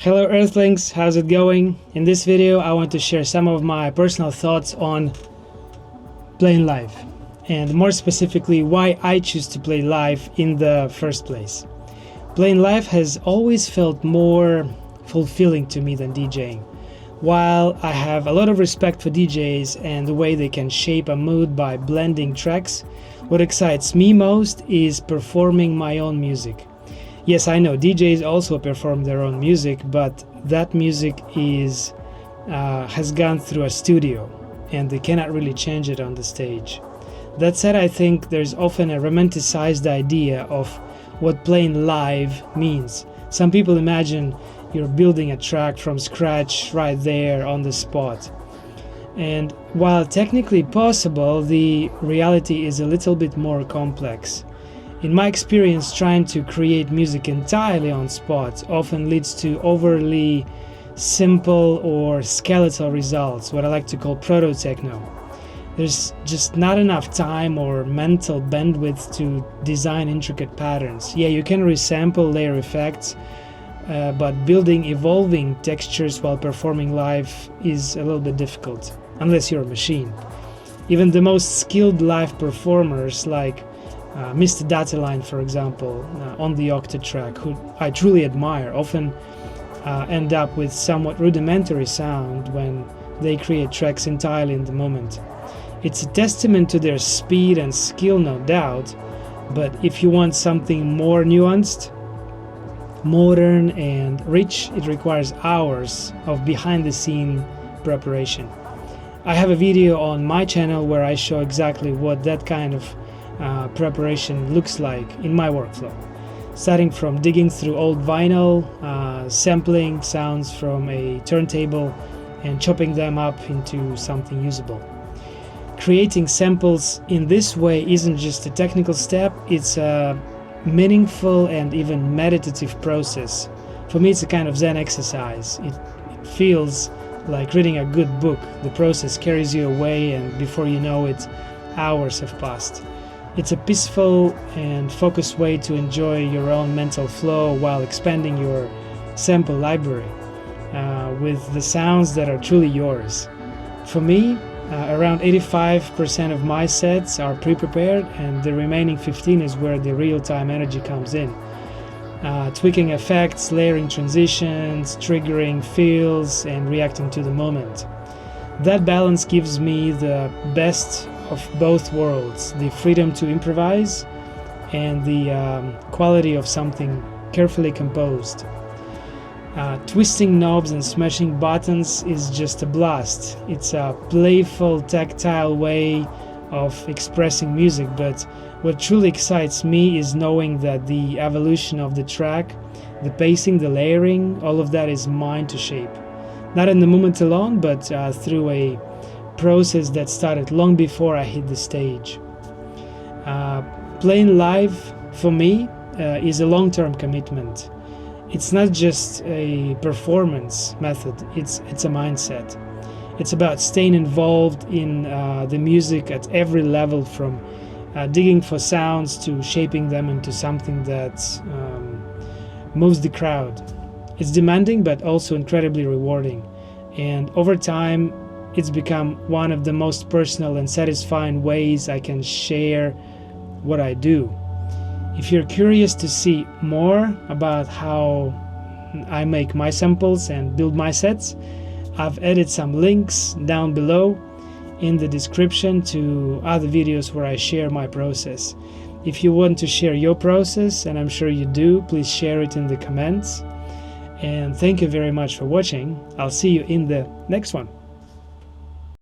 Hello Earthlings, how's it going? In this video I want to share some of my personal thoughts on playing live, and more specifically why I choose to play live in the first place. Playing live has always felt more fulfilling to me than DJing. While I have a lot of respect for DJs and the way they can shape a mood by blending tracks, what excites me most is performing my own music. Yes, I know DJs also perform their own music, but that music has gone through a studio and they cannot really change it on the stage. That said, I think there's often a romanticized idea of what playing live means. Some people imagine you're building a track from scratch right there on the spot. And while technically possible, the reality is a little bit more complex. In my experience, trying to create music entirely on spot often leads to overly simple or skeletal results, what I like to call proto-techno. There's just not enough time or mental bandwidth to design intricate patterns. Yeah, you can resample layer effects, but building evolving textures while performing live is a little bit difficult, unless you're a machine. Even the most skilled live performers like Mr. Dataline, for example, on the Octa track, who I truly admire, often end up with somewhat rudimentary sound when they create tracks entirely in the moment. It's a testament to their speed and skill, no doubt, but if you want something more nuanced, modern and rich, it requires hours of behind-the-scene preparation. I have a video on my channel where I show exactly what that kind of preparation looks like in my workflow, starting from digging through old vinyl, sampling sounds from a turntable and chopping them up into something usable. Creating samples in this way isn't just a technical step, it's a meaningful and even meditative process. For me, it's a kind of Zen exercise. It feels like reading a good book. The process carries you away, and before you know it, hours have passed. It's a peaceful and focused way to enjoy your own mental flow while expanding your sample library with the sounds that are truly yours. For me, around 85% of my sets are pre-prepared, and the remaining 15% is where the real-time energy comes in. Tweaking effects, layering transitions, triggering feels, and reacting to the moment. That balance gives me the best of both worlds, the freedom to improvise and the quality of something carefully composed. Twisting knobs and smashing buttons is just a blast. It's a playful, tactile way of expressing music, but what truly excites me is knowing that the evolution of the track, the pacing, the layering, all of that is mine to shape. Not in the moment alone, but through a process that started long before I hit the stage. Playing live, for me, is a long-term commitment. It's not just a performance method, it's a mindset. It's about staying involved in the music at every level, from digging for sounds to shaping them into something that moves the crowd. It's demanding but also incredibly rewarding, and over time it's become one of the most personal and satisfying ways I can share what I do. If you're curious to see more about how I make my samples and build my sets, I've added some links down below in the description to other videos where I share my process. If you want to share your process, and I'm sure you do, please share it in the comments. And thank you very much for watching. I'll see you in the next one.